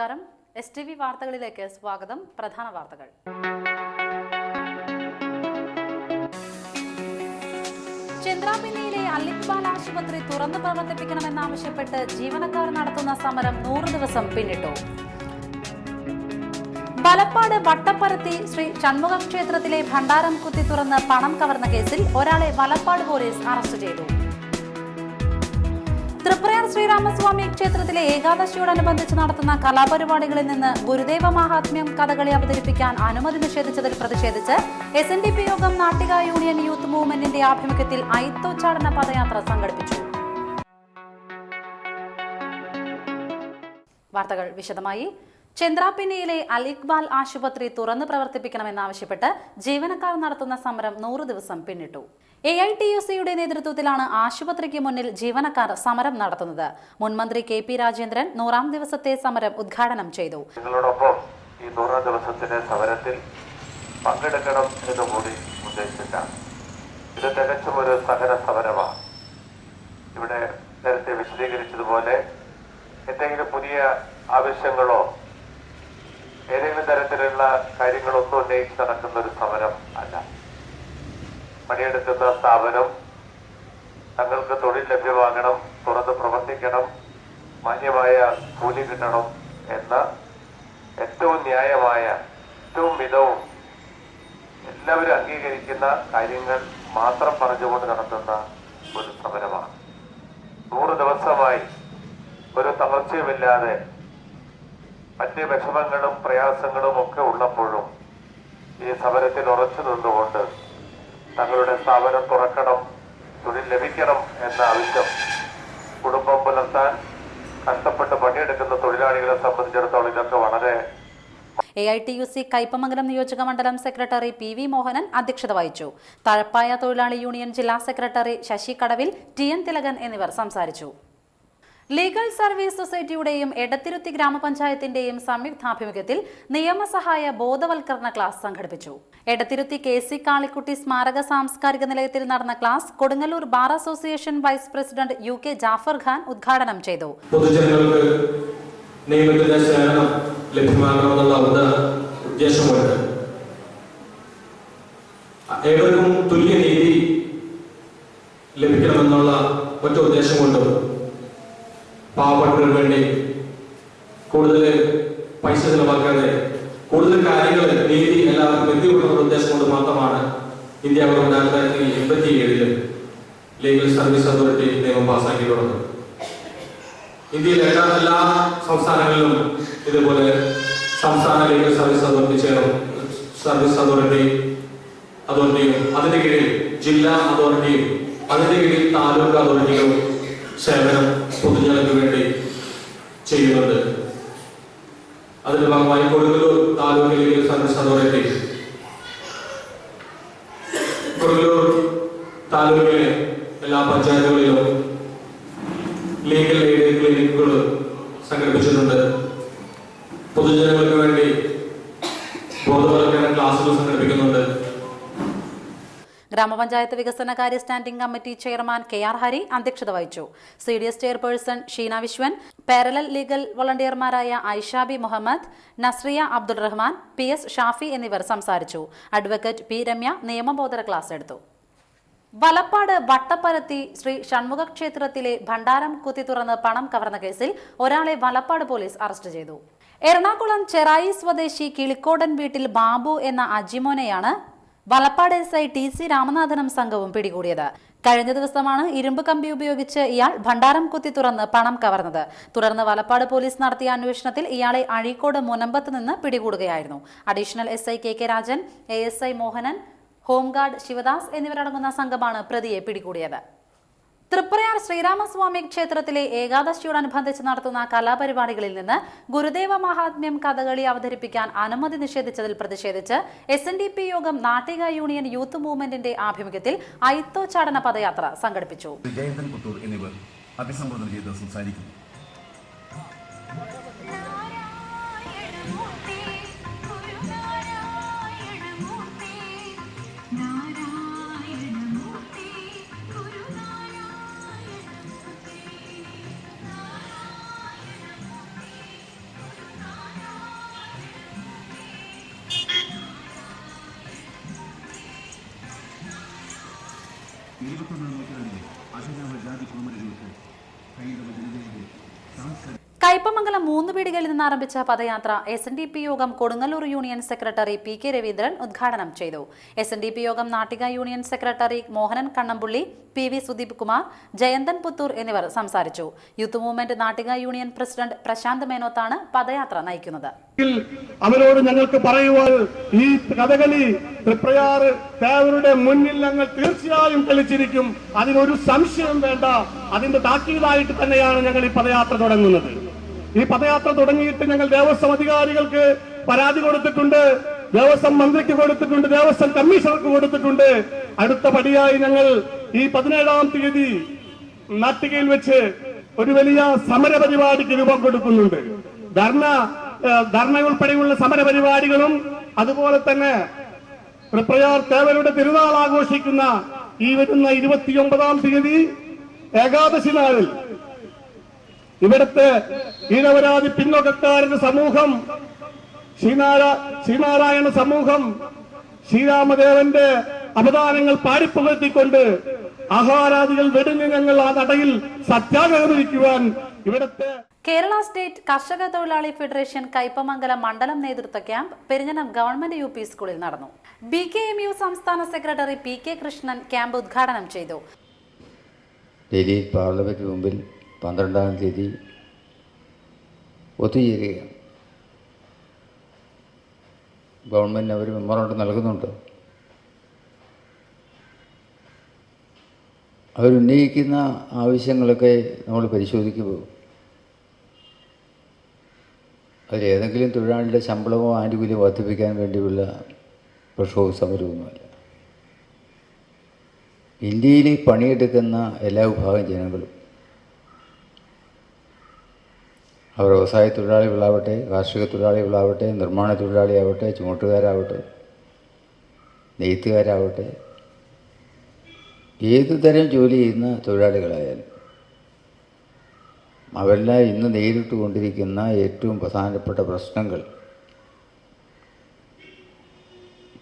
നമസ്കാരം. STV വാർത്തകളിലേക്ക് സ്വാഗതം. പ്രധാന വാർത്തകൾ. ചന്ദ്രാപിന്നിയിലെ അലിക്ബാൽ ആശുപത്രി തുറന്നു പ്രവർത്തിപ്പിക്കണമെന്നാവശ്യപ്പെട്ട് ജീവനക്കാർ നടത്തുന്ന സമരം 100 ദിവസം പിന്നിട്ടു. വലപ്പാട് വട്ടപ്പരത്തി ശ്രീ ഷൺമുഖ ക്ഷേത്രത്തിലെ ഭണ്ഡാരം കുത്തി തുറന്ന് പണം കവർന്ന കേസിൽ ഒരാളെ വലപ്പാട് പോലീസ് അറസ്റ്റ് ചെയ്തു. തൃപ്രയാർ ശ്രീരാമസ്വാമി ക്ഷേത്രത്തിലെ ഏകാദശിയോടനുബന്ധിച്ച് നടത്തുന്ന കലാപരിപാടികളിൽ നിന്ന് ഗുരുദേവ മഹാത്മ്യം കഥകളി അവതരിപ്പിക്കാൻ അനുമതി നിഷേധിച്ചതിൽ പ്രതിഷേധിച്ച് SNDP യോഗം നാട്ടിക യൂണിയൻ യൂത്ത് മൂവ്മെന്റിന്റെ ആഭിമുഖ്യത്തിൽ അയിത്തോച്ചാടന പദയാത്ര സംഘടിപ്പിച്ചു. വാർത്തകൾ വിശദമായി. ചന്ദ്രാപിന്നിയിലെ അലിക്ബാൽ ആശുപത്രി തുറന്നു പ്രവർത്തിപ്പിക്കണമെന്നാവശ്യപ്പെട്ട് ജീവനക്കാർ നടത്തുന്ന സമരം 100 ദിവസം പിന്നിട്ടു. AITUCയുടെ നേതൃത്വത്തിലാണ് ആശുപത്രിക്ക് മുന്നിൽ ജീവനക്കാർ സമരം നടത്തുന്നത്. മുൻമന്ത്രി KP രാജേന്ദ്രൻ 100ാം ദിവസത്തെ സമരം ഉദ്ഘാടനം ചെയ്തു. നിങ്ങളോടൊപ്പം ഈ 100 ദിവസത്തിന്റെ സമരത്തിൽ പങ്കെടുക്കണം എന്ന് കൂടി ഉദ്ദേശിച്ചിട്ടാണ്. ഇത് തികച്ചും ഒരു സഹന സമരമാണ്. ഇവിടെ നേരത്തെ വിശദീകരിച്ചതുപോലെ എന്തെങ്കിലും പുതിയ ആവശ്യങ്ങളോ ഏതെങ്കിലും തരത്തിലുള്ള കാര്യങ്ങളൊന്നും ഉന്നയിച്ച് നടക്കുന്ന ഒരു സമരം അല്ല. പണിയെടുക്കുന്ന സ്ഥാപനം തങ്ങൾക്ക് തൊഴിൽ ലഭ്യമാകണം, തുറന്ന് പ്രവർത്തിക്കണം, മാന്യമായ കൂലി കിട്ടണം എന്ന ഏറ്റവും ന്യായമായ, ഏറ്റവും മിതവും എല്ലാവരും അംഗീകരിക്കുന്ന കാര്യങ്ങൾ മാത്രം പറഞ്ഞുകൊണ്ട് നടത്തുന്ന ഒരു സമരമാണ്. 100 ദിവസമായി ഒരു തളർച്ചയുമില്ലാതെ മറ്റ് വിഷമങ്ങളും പ്രയാസങ്ങളും ഒക്കെ ഉള്ളപ്പോഴും ഈ സമരത്തിൽ ഉറച്ചു നിന്നുകൊണ്ട് തങ്ങളുടെ സ്ഥാപനം തുറക്കണം, തൊഴിൽ ലഭിക്കണം എന്ന ആവശ്യം കുടുംബം പുലർത്താൻ കഷ്ടപ്പെട്ട് പണിയെടുക്കുന്ന തൊഴിലാളികളെ സംബന്ധിച്ചിടത്തോളം ഇതൊക്കെ വളരെ. AITUC കയ്പമംഗലം നിയോജക മണ്ഡലം സെക്രട്ടറി PV മോഹനൻ അധ്യക്ഷത വഹിച്ചു. തഴപ്പായ തൊഴിലാളി യൂണിയൻ ജില്ലാ സെക്രട്ടറി ശശി കടവിൽ, TN തിലകൻ എന്നിവർ സംസാരിച്ചു. ലീഗൽ സർവീസ് സൊസൈറ്റിയുടെയും എടത്തിരുത്തി ഗ്രാമപഞ്ചായത്തിന്റെയും സംയുക്താഭിമുഖ്യത്തിൽ നിയമസഹായ ബോധവൽക്കരണ ക്ലാസ് സംഘടിപ്പിച്ചു. എടത്തിരുത്തി KC കാളിക്കുട്ടി സ്മാരക സാംസ്കാരിക നിലയത്തിൽ നടന്ന class Kodungallur bar association vice president UK Jafar Khan ഉദ്ഘാടനം ചെയ്തു. പൊതുജനങ്ങൾക്ക് നിയമത്തിന്റെ സേവനം ലഭ്യമാകണമെന്നുള്ള ഉദ്ദേശമുണ്ട്. ഏവർക്കും തുല്യ നീതി ലഭിക്കണമെന്നുള്ള ഒറ്റ ഉദ്ദേശമുണ്ട്. പാവപ്പെട്ടവർക്ക് വേണ്ടി കൂടുതൽ പൈസ ചെലവാക്കാതെ കൂടുതൽ കാര്യങ്ങൾ നീതി എല്ലാവർക്കും എത്തിക്കൊടുക്കുന്ന ഉദ്ദേശം കൊണ്ട് മാത്രമാണ് India government 1987 legal service authority നിയമം പാസ്സാക്കിയിട്ടുള്ളത്. ഇന്ത്യയിലെ എല്ലാ സംസ്ഥാനങ്ങളിലും ഇതുപോലെ സംസ്ഥാന ലീഗൽ സർവീസ് അതോറിറ്റിയും അതിന്റെ കീഴിൽ ജില്ലാ അതോറിറ്റിയും അതിന്റെ കീഴിൽ താലൂക്ക് അതോറിറ്റികളും സേവനം പൊതുജനങ്ങൾക്ക് വേണ്ടി ചെയ്യുന്നുണ്ട്. അതിന്റെ ഭാഗമായി Kodungallur taluk legal service authority Kodungallur താലൂക്കിലെ എല്ലാ പഞ്ചായത്തുകളിലും ലീഗൽ എയ്ഡ് ക്ലിനിക്കുകൾ സംഘടിപ്പിച്ചിട്ടുണ്ട്. പൊതുജനങ്ങൾക്ക് വേണ്ടി ബോധവൽക്കരണ ക്ലാസുകൾ സംഘടിപ്പിക്കുന്നുണ്ട്. ഗ്രാമപഞ്ചായത്ത് വികസനകാര്യ standing committee chairman KR Hari അധ്യക്ഷത വഹിച്ചു. CDS chairperson Sheena Viswan, parallel legal വോളണ്ടിയർമാരായ ഐഷാബി മുഹമ്മദ്, നസ്രിയ അബ്ദുൾ റഹ്മാൻ, PS ഷാഫി എന്നിവർ സംസാരിച്ചു. അഡ്വക്കേറ്റ് P രമ്യ നിയമബോധന ക്ലാസ് എടുത്തു. വലപ്പാട് വട്ടപ്പരത്തി ശ്രീ ഷൺമുഖ ക്ഷേത്രത്തിലെ ഭണ്ഡാരം കുത്തി തുറന്ന് പണം കവർന്ന കേസിൽ ഒരാളെ വലപ്പാട് പോലീസ് അറസ്റ്റ് ചെയ്തു. എറണാകുളം ചെറായി സ്വദേശി കിളിക്കോടൻ വീട്ടിൽ ബാബു എന്ന അജിമോനെയാണ് വലപ്പാട് SI TC രാമനാഥനും സംഘവും പിടികൂടിയത്. കഴിഞ്ഞ ദിവസമാണ് ഇരുമ്പ് കമ്പി ഉപയോഗിച്ച് ഇയാൾ ഭണ്ഡാരം കുത്തി തുറന്ന് പണം കവർന്നത്. തുടർന്ന് വലപ്പാട് പോലീസ് നടത്തിയ അന്വേഷണത്തിൽ ഇയാളെ അഴീക്കോട് മുനമ്പത്ത് നിന്ന് പിടികൂടുകയായിരുന്നു. Additional SI KK Rajan, ASI Mohanan, home guard Sivadas എന്നിവരടങ്ങുന്ന സംഘമാണ് പ്രതിയെ പിടികൂടിയത്. തൃപ്രയാർ ശ്രീരാമസ്വാമി ക്ഷേത്രത്തിലെ ഏകാദശിയോടനുബന്ധിച്ച് നടത്തുന്ന കലാപരിപാടികളിൽ നിന്ന് ഗുരുദേവ മഹാത്മ്യം കഥകളി അവതരിപ്പിക്കാൻ അനുമതി നിഷേധിച്ചതിൽ പ്രതിഷേധിച്ച് SNDP യോഗം നാട്ടിക യൂണിയൻ യൂത്ത് മൂവ്മെന്റിന്റെ ആഭിമുഖ്യത്തിൽ അയിത്തോച്ചാടന പദയാത്ര സംഘടിപ്പിച്ചു. എന്നിവർ അഭിസംബോധന ചെയ്ത് സംസാരിക്കുന്നു. 21 നൂറ്റാണ്ടിലെ അഭിനവ ജാതി കുമരകൾക്ക് ഹൈന്ദവ ജനതയുടെ സാംസ്കാരിക കയ്പമംഗലം 3 വീടുകളിൽ നിന്ന് ആരംഭിച്ച പദയാത്ര SNDP യോഗം Kodungallur union secretary PK Raveendran ഉദ്ഘാടനം ചെയ്തു. SNDP യോഗം Nattika union secretary Mohanan Kannampully, PV Sudeep Kumar, Jayanthan Puthur എന്നിവർ സംസാരിച്ചു. Youth movement Nattika union president Prasanth മേനോത്താണ് പദയാത്ര നയിക്കുന്നത്. അവരോട് ഞങ്ങൾക്ക് പറയുവാൻ ഈ കഥകളി തൃപ്രയാർ ദേവരുടെ മുന്നിൽ ഞങ്ങൾ തീർച്ചയായും കളിച്ചിരിക്കും, അതിനൊരു സംശയം വേണ്ട. അതിന്റെ താക്കീതായിട്ട് തന്നെയാണ് ഞങ്ങൾ ഈ പദയാത്ര തുടങ്ങുന്നത്. ഈ പദയാത്ര തുടങ്ങിയിട്ട് ഞങ്ങൾ ദേവസ്വം അധികാരികൾക്ക് പരാതി കൊടുത്തിട്ടുണ്ട്, ദേവസ്വം മന്ത്രിക്ക് കൊടുത്തിട്ടുണ്ട്, ദേവസ്വം കമ്മീഷണർക്ക് കൊടുത്തിട്ടുണ്ട്. അടുത്ത പടിയായി ഞങ്ങൾ ഈ 17-ാം തീയതി നാട്ടികയിൽ വെച്ച് ഒരു വലിയ സമര പരിപാടിക്ക് രൂപം കൊടുക്കുന്നുണ്ട്. ധർണ ഉൾപ്പെടെയുള്ള സമര പരിപാടികളും അതുപോലെ തന്നെ തൃപ്രയാർ തേവരുടെ തിരുനാൾ ആഘോഷിക്കുന്ന ഈ വരുന്ന 29-ാം തീയതി ഏകാദശി നാളിൽ ഇവിടുത്തെ ഈഴവരാതി പിന്നോക്കക്കാരുടെ സമൂഹം, ശ്രീനാരായണ സമൂഹം ശ്രീരാമദേവന്റെ അവദാനങ്ങൾ പാടിപ്പുകഴ്ത്തിക്കൊണ്ട് ആഹാരാദികൾ വെടിഞ്ഞ് ഞങ്ങൾ ആ നടയിൽ സത്യാഗ്രഹമിരിക്കുവാൻ ഇവിടുത്തെ കേരള സ്റ്റേറ്റ് കർഷക തൊഴിലാളി ഫെഡറേഷൻ കയ്പമംഗലം മണ്ഡലം നേതൃത്വ ക്യാമ്പ് പെരിഞ്ഞനം ഗവൺമെന്റ് UP സ്കൂളിൽ നടന്നു. BKMU സംസ്ഥാന സെക്രട്ടറി PK കൃഷ്ണൻ ക്യാമ്പ് ഉദ്ഘാടനം ചെയ്തു. ഡൽഹിയിൽ പാർലമെന്റ് മുമ്പിൽ 12-ാം തീയതി ഒത്തുചേരുകയാണ്. ഗവൺമെൻറ് അവർ മെമ്മോറണ്ടം നൽകുന്നുണ്ട്. അവരുന്നയിക്കുന്ന ആവശ്യങ്ങളൊക്കെ നമ്മൾ പരിശോധിക്കുമ്പോൾ അതിലേതെങ്കിലും തൊഴിലാളിയുടെ ശമ്പളമോ ആനുകൂല്യമോ വർദ്ധിപ്പിക്കാൻ വേണ്ടിയുള്ള പ്രക്ഷോഭ സമരമൊന്നുമല്ല. ഇന്ത്യയിൽ പണിയെടുക്കുന്ന എല്ലാ വിഭാഗം ജനങ്ങളും, അവർ വ്യവസായ തൊഴിലാളികളാവട്ടെ, കാർഷിക തൊഴിലാളികളാവട്ടെ, നിർമ്മാണ തൊഴിലാളിയാവട്ടെ, ചുമട്ടുകാരാവട്ടെ, നെയ്ത്തുകാരാവട്ടെ, ഏതു തരം ജോലി ചെയ്യുന്ന തൊഴിലാളികളായാലും അവരെല്ലാം ഇന്ന് നേരിട്ടുകൊണ്ടിരിക്കുന്ന ഏറ്റവും പ്രധാനപ്പെട്ട പ്രശ്നങ്ങൾ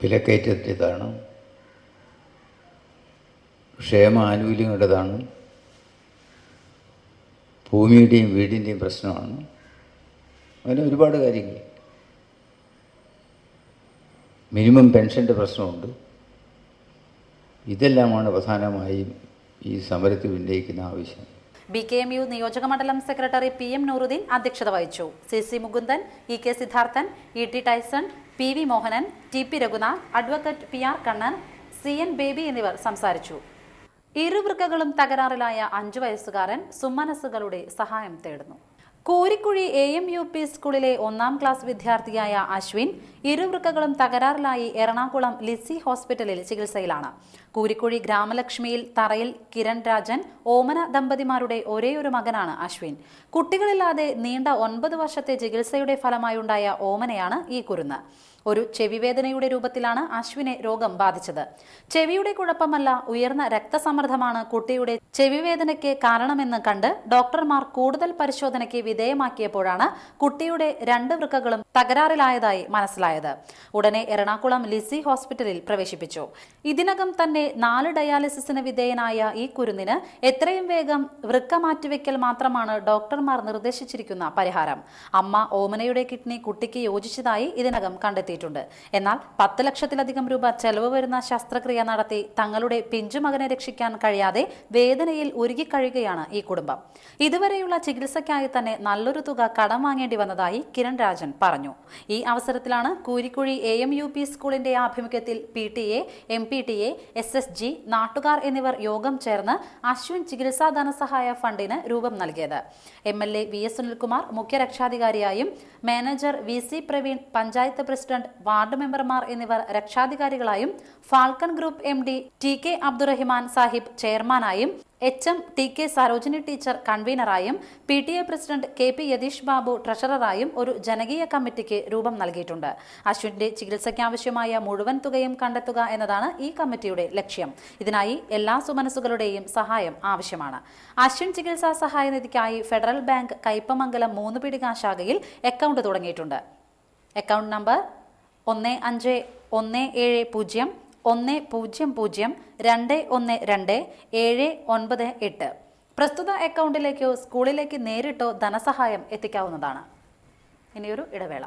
വിലക്കയറ്റത്തിൻ്റെതാണ്, ക്ഷേമ ആനുകൂല്യങ്ങളുടേതാണ്, ഭൂമിയുടെയും വീടിൻ്റെയും പ്രശ്നമാണ്. അങ്ങനെ ഒരുപാട് കാര്യങ്ങൾ. മിനിമം പെൻഷൻ്റെ പ്രശ്നമുണ്ട്. ഇതെല്ലാമാണ് പ്രധാനമായും ഈ സമരത്തിൽ ഉന്നയിക്കുന്ന ആവശ്യം. BKMU നിയോജക മണ്ഡലം സെക്രട്ടറി PM നൂറുദ്ദീൻ അധ്യക്ഷത വഹിച്ചു. CC Mukundan, EK Siddharthan, ET Tyson, PV Mohanan, TP Raghunath, advocate PR Kannan, CN baby എന്നിവർ സംസാരിച്ചു. ഇരുവൃക്കകളും തകരാറിലായ 5 വയസ്സുകാരൻ സുമനസ്സുകളുടെ സഹായം തേടുന്നു. കോരിക്കുഴി AMUP സ്കൂളിലെ 1-ാം ക്ലാസ് വിദ്യാർത്ഥിയായ അശ്വിൻ ഇരുവൃക്കകളും തകരാറിലായി എറണാകുളം ലിസി ഹോസ്പിറ്റലിൽ ചികിത്സയിലാണ്. കൂരിക്കുഴി ഗ്രാമലക്ഷ്മിയിൽ തറയിൽ കിരൺ രാജൻ ഓമന ദമ്പതിമാരുടെ ഒരേയൊരു മകനാണ് അശ്വിൻ. കുട്ടികളില്ലാതെ നീണ്ട 9 വർഷത്തെ ചികിത്സയുടെ ഫലമായുണ്ടായ ഓമനയാണ് ഈ കുരുന്ന്. ഒരു ചെവിവേദനയുടെ രൂപത്തിലാണ് അശ്വിനെ രോഗം ബാധിച്ചത്. ചെവിയുടെ കുഴപ്പമല്ല, ഉയർന്ന രക്തസമ്മർദ്ദമാണ് കുട്ടിയുടെ ചെവിവേദനയ്ക്ക് കാരണമെന്ന് കണ്ട് ഡോക്ടർമാർ കൂടുതൽ പരിശോധനയ്ക്ക് വിധേയമാക്കിയപ്പോഴാണ് കുട്ടിയുടെ 2 വൃക്കകളും തകരാറിലായതായി മനസ്സിലായത്. ഉടനെ എറണാകുളം ലിസി ഹോസ്പിറ്റലിൽ പ്രവേശിപ്പിച്ചു. ഇതിനകം തന്നെ 4 ഡയാലിസിസിന് വിധേയനായ ഈ കുരുന്നിന് എത്രയും വേഗം വൃക്ക മാറ്റിവെക്കൽ മാത്രമാണ് ഡോക്ടർമാർ നിർദ്ദേശിച്ചിരിക്കുന്ന പരിഹാരം. അമ്മ ഓമനയുടെ കിഡ്നി കുട്ടിക്ക് യോജിച്ചതായി ഇതിനകം കണ്ടെത്തിയിട്ടുണ്ട്. എന്നാൽ 10 ലക്ഷത്തിലധികം രൂപ ചെലവ് വരുന്ന ശസ്ത്രക്രിയ നടത്തി തങ്ങളുടെ പിഞ്ചുമകനെ രക്ഷിക്കാൻ കഴിയാതെ വേദനയിൽ ഉരുകിക്കഴിയുകയാണ് ഈ കുടുംബം. ഇതുവരെയുള്ള ചികിത്സയ്ക്കായി തന്നെ നല്ലൊരു തുക കടം വാങ്ങേണ്ടി വന്നതായി കിരൺ രാജൻ പറഞ്ഞു. ഈ അവസരത്തിലാണ് കൂരിക്കുഴി AMUP സ്കൂളിന്റെ ആഭിമുഖ്യത്തിൽ PTA, MPTA, SSG, നാട്ടുകാർ എന്നിവർ യോഗം ചേർന്ന് അശ്വിൻ ചികിത്സാ ധനസഹായ ഫണ്ടിന് രൂപം നൽകിയത്. MLA VS സുനിൽകുമാർ മുഖ്യരക്ഷാധികാരിയായും manager VC Praveen, panchayat president, ward മെമ്പർമാർ എന്നിവർ രക്ഷാധികാരികളായും, Falcon group MD TK Abdurahiman Sahib ചെയർമാനായും, HM TK സരോജിനി ടീച്ചർ കൺവീനറായും, PTA president KP Yatheesh Babu ട്രഷററായും ഒരു ജനകീയ കമ്മിറ്റിക്ക് രൂപം നൽകിയിട്ടുണ്ട്. അശ്വിന്റെ ചികിത്സയ്ക്കാവശ്യമായ മുഴുവൻ തുകയും കണ്ടെത്തുക എന്നതാണ് ഈ കമ്മിറ്റിയുടെ ലക്ഷ്യം. ഇതിനായി എല്ലാ സുമനസ്സുകളുടെയും സഹായം ആവശ്യമാണ്. അശ്വിൻ ചികിത്സാ സഹായ നിധിക്കായി ഫെഡറൽ ബാങ്ക് കയ്പമംഗലം 3 പീടിക ശാഖയിൽ അക്കൗണ്ട് തുടങ്ങിയിട്ടുണ്ട്. Account number 151701 100212798. പ്രസ്തുത അക്കൗണ്ടിലേക്കോ സ്കൂളിലേക്ക് നേരിട്ടോ ധനസഹായം എത്തിക്കാവുന്നതാണ്. ഇനിയൊരു ഇടവേള.